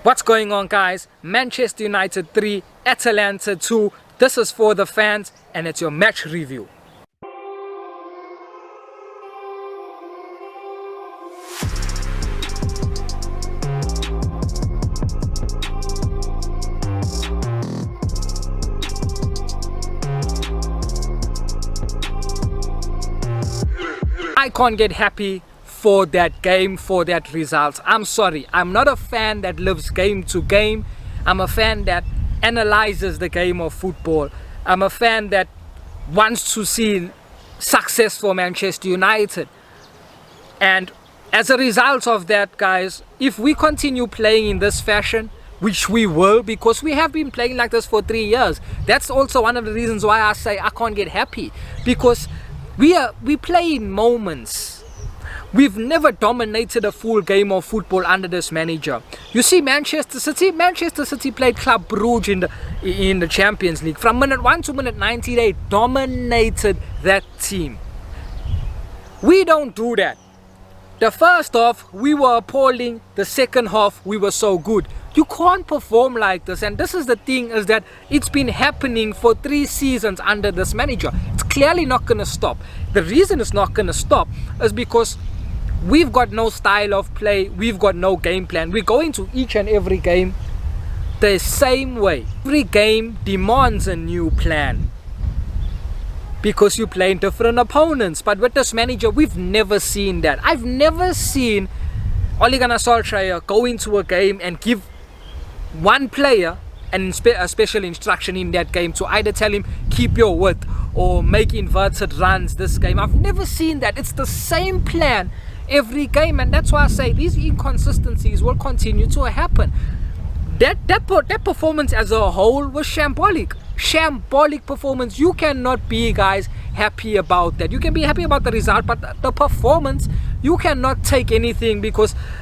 What's going on, guys? Manchester United 3, Atalanta 2. This is for the fans and it's your match review. I can't get happy for that game, for that result. I'm sorry, I'm not a fan that lives game to game. I'm a fan that analyzes the game of football. I'm a fan that wants to see success for Manchester United. And as a result of that, guys, if we continue playing in this fashion, which we will, because we have been playing like this for 3 years, that's also one of the reasons why I say I can't get happy, because we play in moments. We've never dominated a full game of football under this manager. You see, Manchester City played Club Brugge in the Champions League. From minute 1 to minute 90, they dominated that team. We don't do that. The first half, we were appalling. The second half, we were so good. You can't perform like this. And this is the thing, is that it's been happening for 3 seasons under this manager. It's clearly not going to stop. The reason it's not going to stop is because we've got no style of play. We've got no game plan. We go into each and every game the same way. Every game demands a new plan, because you play different opponents. But with this manager, we've never seen that. I've never seen Ole Gunnar Solskjaer go into a game and give one player a special instruction in that game to either tell him keep your width or make inverted runs this game. I've never seen that. It's the same plan every game, and that's why I say these inconsistencies will continue to happen. That performance as a whole was shambolic performance. You cannot be, guys, happy about that. You can be happy about the result, but the performance, you cannot take anything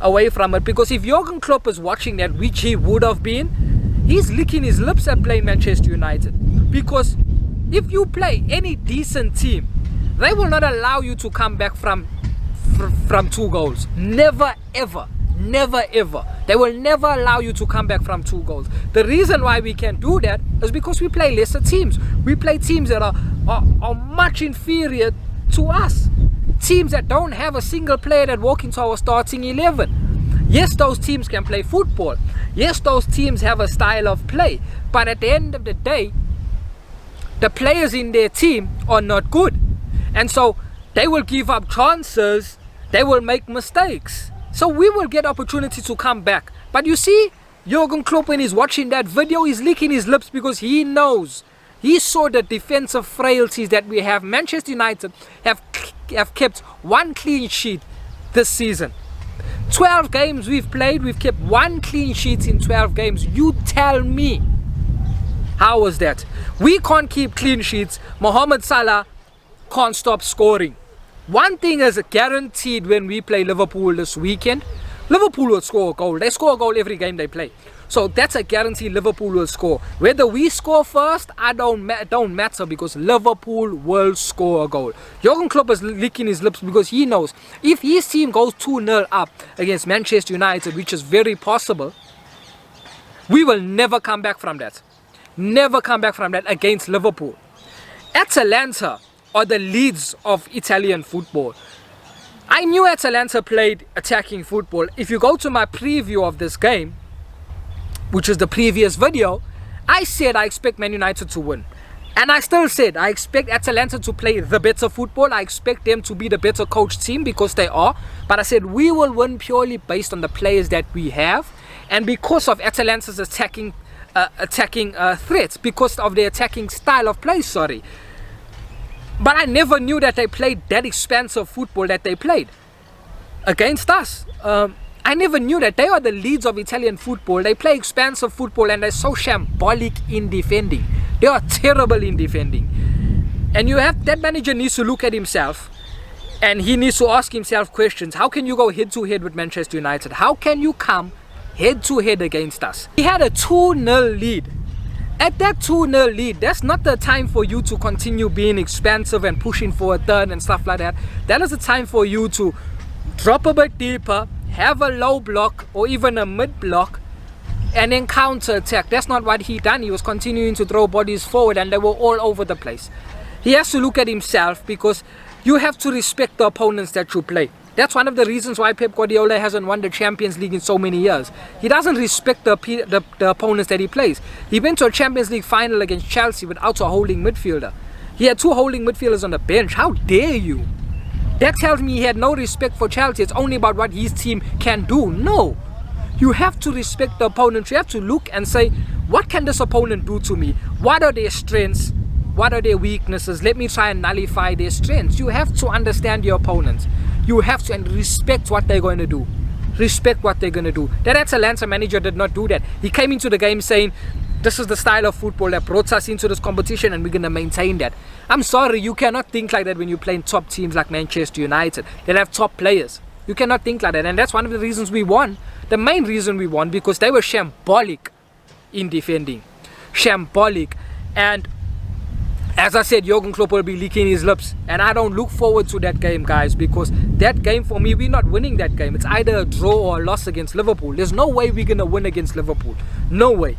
away from it. Because if Jurgen Klopp is watching that, which he would have been, he's licking his lips at playing Manchester United. Because if you play any decent team, they will not allow you to come back from 2 goals. Never ever. They will never allow you to come back from 2 goals. The reason why we can do that is because we play lesser teams. We play teams that are much inferior to us. Teams that don't have a single player that walk into our starting 11. Yes, those teams can play football. Yes, those teams have a style of play. But at the end of the day, the players in their team are not good. And so they will give up chances. They will make mistakes. So we will get opportunity to come back. But you see, Jurgen Klopp, when he's watching that video, he's licking his lips because he knows. He saw the defensive frailties that we have. Manchester United have kept 1 clean sheet this season. 12 games we've played, we've kept 1 clean sheet in 12 games. You tell me, how was that? We can't keep clean sheets. Mohamed Salah can't stop scoring. One thing is guaranteed when we play Liverpool this weekend. Liverpool will score a goal. They score a goal every game they play. So that's a guarantee Liverpool will score. Whether we score first, don't matter, because Liverpool will score a goal. Jurgen Klopp is licking his lips because he knows if his team goes 2-0 up against Manchester United, which is very possible, we will never come back from that. Never come back from that against Liverpool. Atalanta are the leads of Italian football. I knew Atalanta played attacking football. If you go to my preview of this game, which is the previous video, I said I expect Man United to win. And I still said I expect Atalanta to play the better football. I expect them to be the better coached team, because they are. But I said we will win purely based on the players that we have, and because of Atalanta's attacking threats, because of their attacking style of play, But I never knew that they played that expansive football that they played against us. I never knew that they are the leads of Italian football. They play expansive football and they're so shambolic in defending. They are terrible in defending. And that manager needs to look at himself, and he needs to ask himself questions. How can you go head to head with Manchester United? How can you come head to head against us? He had a 2-0 lead. At that 2-0 lead, that's not the time for you to continue being expansive and pushing for a third and stuff like that. That is the time for you to drop a bit deeper, have a low block or even a mid block, and then counter attack. That's not what he done. He was continuing to throw bodies forward and they were all over the place. He has to look at himself, because you have to respect the opponents that you play. That's one of the reasons why Pep Guardiola hasn't won the Champions League in so many years. He doesn't respect the opponents that he plays. He went to a Champions League final against Chelsea without a holding midfielder. He had 2 holding midfielders on the bench. How dare you? That tells me he had no respect for Chelsea. It's only about what his team can do. No. You have to respect the opponent. You have to look and say, what can this opponent do to me? What are their strengths? What are their weaknesses? Let me try and nullify their strengths. You have to understand your opponents. You have to, and respect what they're going to do. Respect what they're going to do. That Atalanta manager did not do that. He came into the game saying, this is the style of football that brought us into this competition and we're going to maintain that. I'm sorry, you cannot think like that when you're playing top teams like Manchester United. They have top players. You cannot think like that. And that's one of the reasons we won. The main reason we won, because they were shambolic in defending. Shambolic. And as I said, Jurgen Klopp will be licking his lips. And I don't look forward to that game, guys, because that game, for me, we're not winning that game. It's either a draw or a loss against Liverpool. There's no way we're going to win against Liverpool. No way.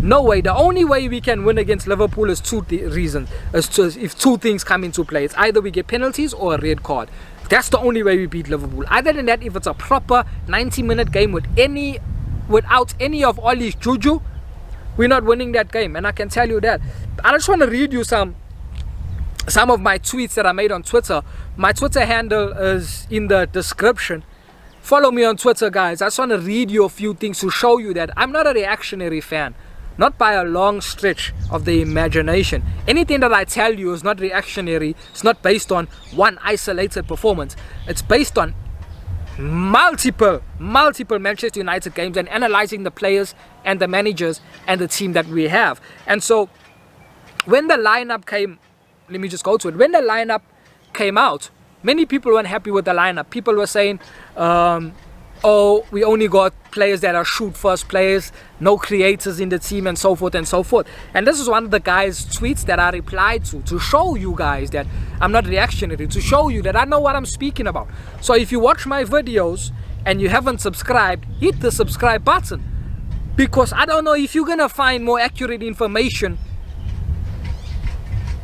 No way. The only way we can win against Liverpool is if 2 things come into play. It's either we get penalties or a red card. That's the only way we beat Liverpool. Other than that, if it's a proper 90-minute game without any of Ollie's juju, we're not winning that game. And I can tell you that. I just want to read you some of my tweets that I made on Twitter. My Twitter handle is in the description. Follow me on Twitter, guys. I just want to read you a few things to show you that I'm not a reactionary fan. Not by a long stretch of the imagination. Anything that I tell you is not reactionary. It's not based on one isolated performance. It's based on multiple Manchester United games and analyzing the players and the managers and the team that we have. And so when the lineup came, let me just go to it. When the lineup came out, many people weren't happy with the lineup. People were saying, oh, we only got players that are shoot-first players, no creators in the team, and so forth and so forth. And this is one of the guys' tweets that I replied to show you guys that I'm not reactionary, to show you that I know what I'm speaking about. So if you watch my videos and you haven't subscribed, hit the subscribe button. Because I don't know if you're going to find more accurate information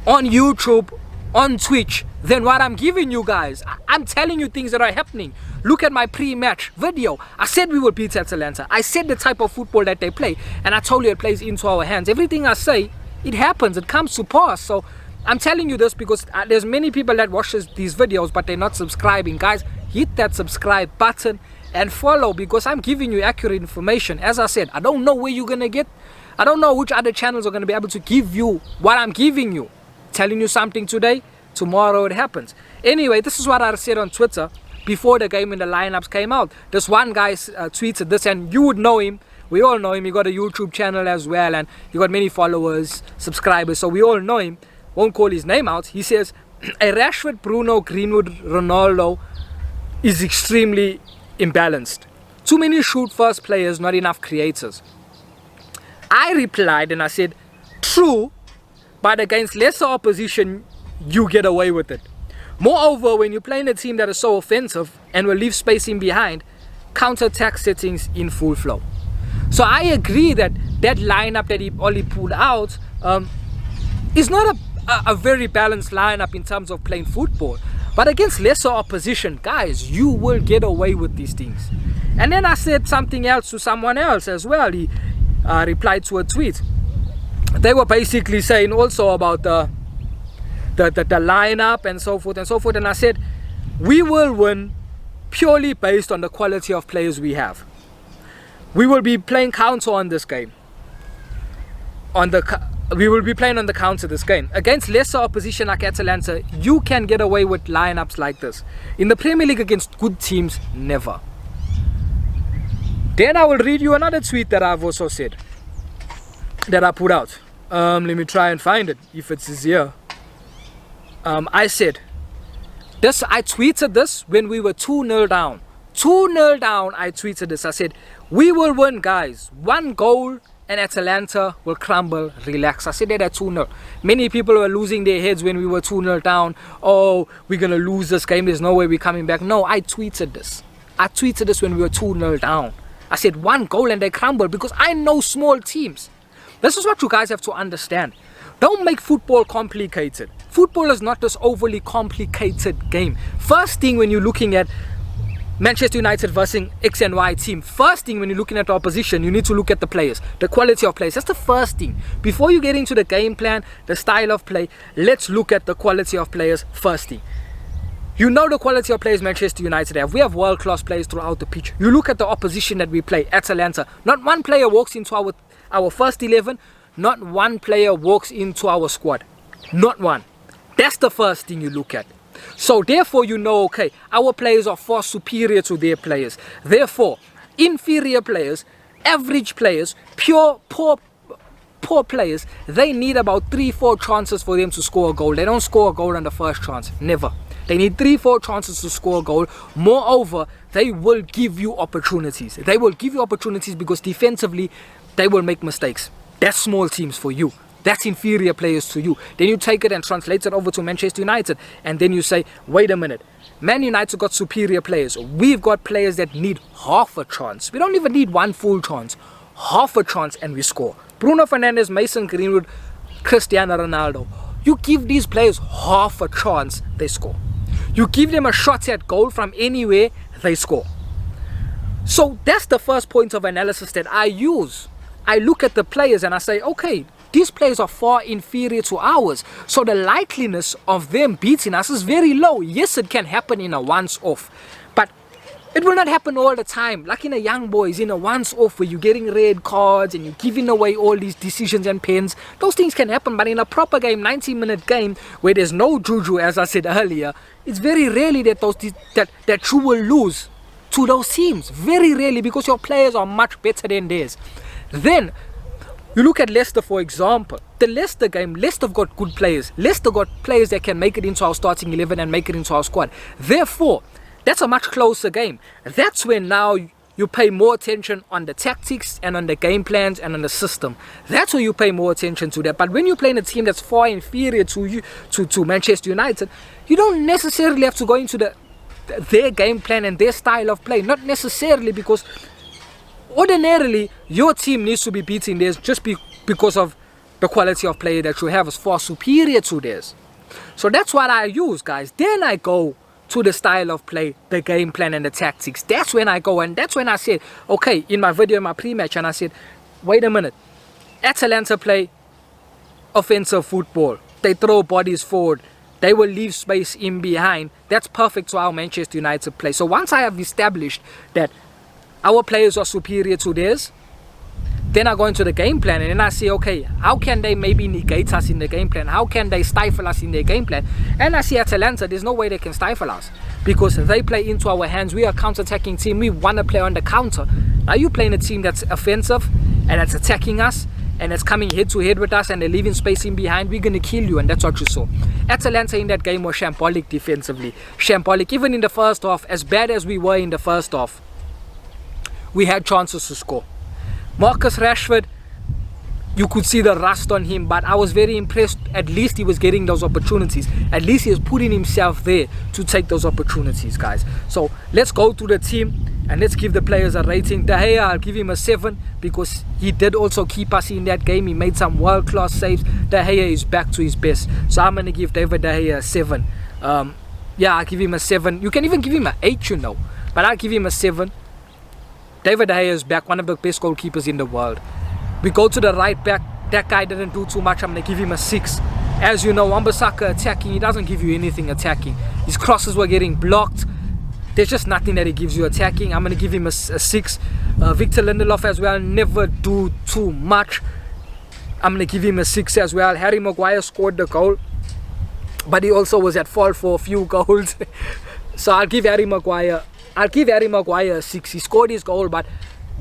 on YouTube, on Twitch, than what I'm giving you guys. I'm telling you things that are happening. Look at my pre-match video. I said we will beat Atalanta. I said the type of football that they play, and I told you it plays into our hands. Everything I say, it happens. It comes to pass. So I'm telling you this because there's many people that watch these videos, but they're not subscribing. Guys, hit that subscribe button and follow, because I'm giving you accurate information. As I said, I don't know where you're gonna get. I don't know which other channels are gonna be able to give you what I'm giving you. Telling you something today, tomorrow it happens. Anyway, this is what I said on Twitter before the game and the lineups came out. This one guy tweeted this, and you would know him. We all know him. He got a YouTube channel as well, and he got many followers, subscribers, so we all know him. Won't call his name out. He says, a Rashford, Bruno, Greenwood, Ronaldo is extremely imbalanced. Too many shoot-first players, not enough creators. I replied and I said, true, but against lesser opposition, you get away with it. Moreover, when you're playing a team that is so offensive and will leave space in behind, counter-attack settings in full flow. So I agree that that lineup that Oli pulled out is not a very balanced lineup in terms of playing football. But against lesser opposition, guys, you will get away with these things. And then I said something else to someone else as well. He replied to a tweet. They were basically saying also about the lineup and so forth and so forth. And I said, we will win purely based on the quality of players we have. We will be playing counter on this game. We will be playing on the counter this game. Against lesser opposition like Atalanta, you can get away with lineups like this. In the Premier League against good teams, never. Then I will read you another tweet that I've also said, that I put out. Let me try and find it, if it's here. I said, I tweeted this when we were 2-0 down. 2-0 down, I tweeted this. I said, we will win, guys. 1 goal and Atalanta will crumble, relax. I said that at 2-0. Many people were losing their heads when we were 2-0 down. Oh, we're going to lose this game. There's no way we're coming back. No, I tweeted this. I tweeted this when we were 2-0 down. I said 1 goal and they crumble because I know small teams. This is what you guys have to understand. Don't make football complicated. Football is not this overly complicated game. First thing when you're looking at Manchester United versus X and Y team, first thing when you're looking at the opposition, you need to look at the players, the quality of players. That's the first thing. Before you get into the game plan, the style of play, let's look at the quality of players first thing. You know the quality of players Manchester United have. We have world-class players throughout the pitch. You look at the opposition that we play, Atalanta. Not one player walks into our first 11. Not one player walks into our squad. Not one. That's the first thing you look at. So therefore you know, okay, our players are far superior to their players. Therefore, inferior players, average players, poor players, they need about 3-4 chances for them to score a goal. They don't score a goal on the first chance. Never. They need 3-4 chances to score a goal. Moreover, they will give you opportunities. They will give you opportunities because defensively, they will make mistakes. That's small teams for you. That's inferior players to you. Then you take it and translate it over to Manchester United. And then you say, wait a minute. Man United got superior players. We've got players that need half a chance. We don't even need 1 full chance. Half a chance and we score. Bruno Fernandes, Mason Greenwood, Cristiano Ronaldo. You give these players half a chance, they score. You give them a shot at goal from anywhere, they score. So that's the first point of analysis that I use. I look at the players and I say, okay, these players are far inferior to ours. So the likeliness of them beating us is very low. Yes, it can happen in a once-off. But it will not happen all the time. Like in a young boys, in a once-off where you're getting red cards and you're giving away all these decisions and pens. Those things can happen. But in a proper game, 90-minute game, where there's no juju, as I said earlier, it's very rarely that you will lose to those teams. Very rarely, because your players are much better than theirs. Then you look at Leicester, for example. The Leicester game, Leicester got good players. Leicester got players that can make it into our starting 11 and make it into our squad. Therefore, that's a much closer game. That's when now you pay more attention on the tactics and on the game plans and on the system. That's where you pay more attention to that. But when you're playing a team that's far inferior to you, to Manchester United, you don't necessarily have to go into their game plan and their style of play. Not necessarily, because ordinarily your team needs to be beating theirs just because of the quality of play that you have is far superior to theirs. So that's what I use, guys. Then I go to the style of play, the game plan and the tactics. That's when I go, and that's when I said, okay, in my video, in my pre-match, and I said, wait a minute, Atalanta play offensive football. They throw bodies forward. They will leave space in behind. That's perfect to how Manchester United play. So once I have established that our players are superior to theirs, then I go into the game plan and then I say, okay, how can they maybe negate us in the game plan? How can they stifle us in their game plan? And I see Atalanta, there's no way they can stifle us because they play into our hands. We are a counter-attacking team. We want to play on the counter. Now you're playing a team that's offensive and that's attacking us and it's coming head-to-head with us and they're leaving space in behind. We're going to kill you, and that's what you saw. Atalanta in that game was shambolic defensively. Shambolic. Even in the first half, as bad as we were in the first half, we had chances to score. Marcus Rashford, you could see the rust on him, but I was very impressed. At least he was getting those opportunities. At least he was putting himself there to take those opportunities, guys. So let's go to the team and let's give the players a rating. De Gea, I'll give him a 7 because he did also keep us in that game. He made some world-class saves. De Gea is back to his best. So I'm going to give David De Gea a 7. Yeah, I'll give him a 7. You can even give him an 8, you know. But I'll give him a 7. David De Gea is back, one of the best goalkeepers in the world. We go to the right back. That guy didn't do too much. I'm going to give him a 6. As you know, Wan-Bissaka attacking, he doesn't give you anything attacking. His crosses were getting blocked. There's just nothing that he gives you attacking. I'm going to give him a 6. Victor Lindelof as well, never do too much. I'm going to give him a 6 as well. Harry Maguire scored the goal, but he also was at fault for a few goals. So I'll give Harry Maguire a 6. He scored his goal, but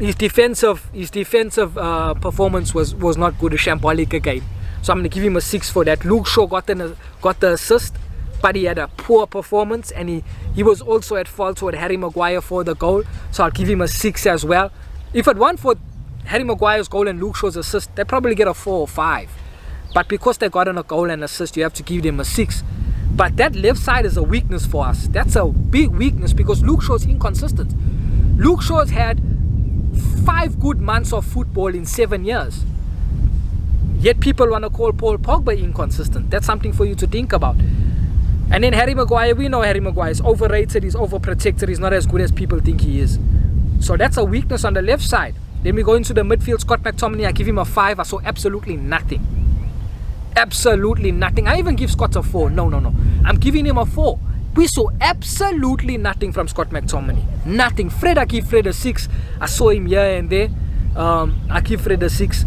his defensive performance was not good. A shambolic again. So I'm going to give him a 6 for that. Luke Shaw got the assist, but he had a poor performance, and he was also at fault toward Harry Maguire for the goal. So I'll give him a 6 as well. If it weren't for Harry Maguire's goal and Luke Shaw's assist, they probably get a 4 or 5. But because they got on a goal and assist, you have to give them a 6. But that left side is a weakness for us. That's a big weakness because Luke Shaw's inconsistent. Luke Shaw's had 5 good months of football in 7 years. Yet people want to call Paul Pogba inconsistent. That's something for you to think about. And then Harry Maguire, we know Harry Maguire is overrated, he's overprotected, he's not as good as people think he is. So that's a weakness on the left side. Then we go into the midfield. Scott McTominay, I give him a 5. I saw absolutely nothing. Absolutely nothing. I even give Scott a 4. No. I'm giving him a 4. We saw absolutely nothing from Scott McTominay. Nothing. Fred, I give Fred a 6. I saw him here and there. I give Fred a 6.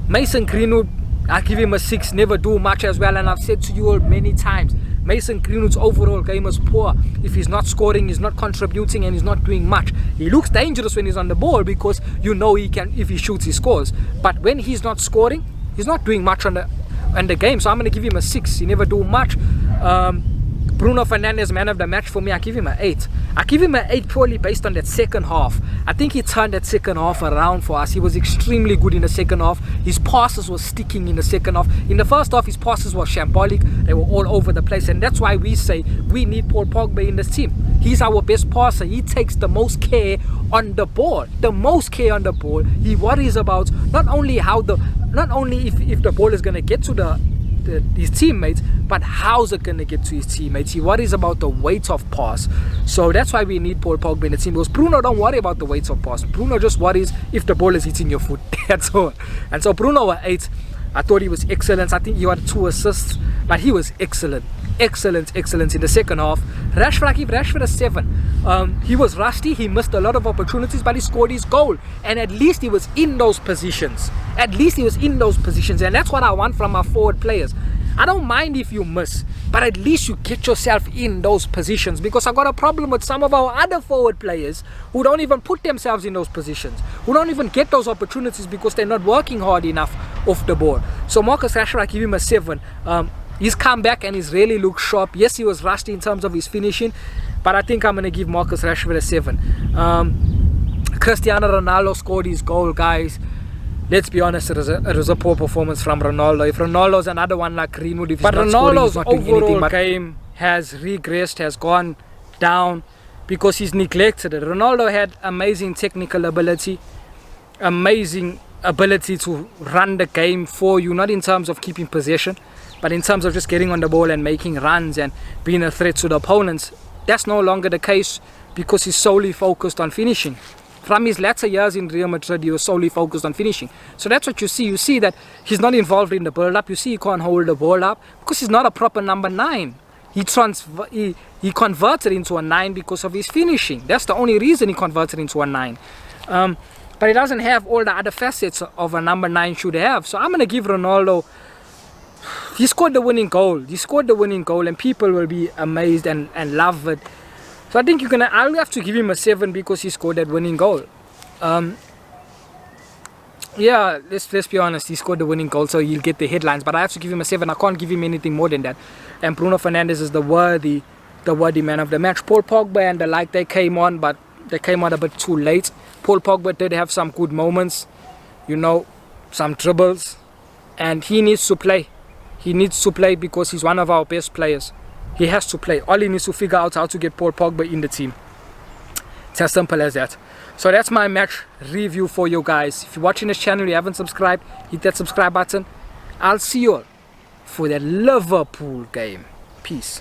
Mason Greenwood, I give him a 6. Never do much as well. And I've said to you all many times, Mason Greenwood's overall game is poor. If he's not scoring, he's not contributing, and he's not doing much. He looks dangerous when he's on the ball because you know he can, if he shoots, he scores. But when he's not scoring, he's not doing much on the game. So I'm going to give him a 6. He never do much. Bruno Fernandes, man of the match for me, I give him an 8. I give him an 8 purely based on that second half. I think he turned that second half around for us. He was extremely good in the second half. His passes were sticking in the second half. In the first half, his passes were shambolic. They were all over the place. And that's why we say we need Paul Pogba in this team. He's our best passer. He takes the most care on the ball. The most care on the ball. He worries about not only if the ball is going to get to his teammates, but how's it going to get to his teammates. He worries about the weight of pass. So that's why we need Paul Pogba in the team, because Bruno don't worry about the weight of pass. Bruno just worries if the ball is hitting your foot. That's all. And so Bruno at 8. I thought he was excellent. I think he had 2 assists, but he was excellent in the second half. Rashford, I give Rashford a 7. He was rusty, he missed a lot of opportunities, but he scored his goal, and at least he was in those positions. And that's what I want from our forward players. I don't mind if you miss, but at least you get yourself in those positions, because I've got a problem with some of our other forward players who don't even put themselves in those positions, who don't even get those opportunities because they're not working hard enough off the ball. So Marcus Rashford, I give him a 7. He's come back and he's really looked sharp. Yes, he was rusty in terms of his finishing, but I think I'm going to give Marcus Rashford a 7. Cristiano Ronaldo scored his goal, guys. Let's be honest, it was a poor performance from Ronaldo. If Ronaldo's another one like Greenwood, if he's not scoring, he's not doing anything. But game has regressed, has gone down because he's neglected it. Ronaldo had amazing technical ability, amazing ability to run the game for you, not in terms of keeping possession, but in terms of just getting on the ball and making runs and being a threat to the opponents. That's no longer the case because he's solely focused on finishing. From his latter years in Real Madrid, he was solely focused on finishing. So that's what you see. You see that he's not involved in the build-up. You see he can't hold the ball up because he's not a proper number 9. He converted into a 9 because of his finishing. That's the only reason he converted into a 9. But he doesn't have all the other facets of a number 9 should have. So I'm going to give Ronaldo... He scored the winning goal. And people will be amazed and love it. So I think I'll have to give him a 7 because he scored that winning goal. Yeah, let's be honest. He scored the winning goal, so he'll get the headlines. But I have to give him a 7. I can't give him anything more than that. And Bruno Fernandes is the worthy man of the match. Paul Pogba and the like, they came on, but they came on a bit too late. Paul Pogba did have some good moments, some dribbles, and he needs to play. He needs to play because he's one of our best players. He has to play. All he needs to figure out how to get Paul Pogba in the team. It's as simple as that. So that's my match review for you guys. If you're watching this channel, you haven't subscribed, hit that subscribe button. I'll see you all for the Liverpool game. Peace.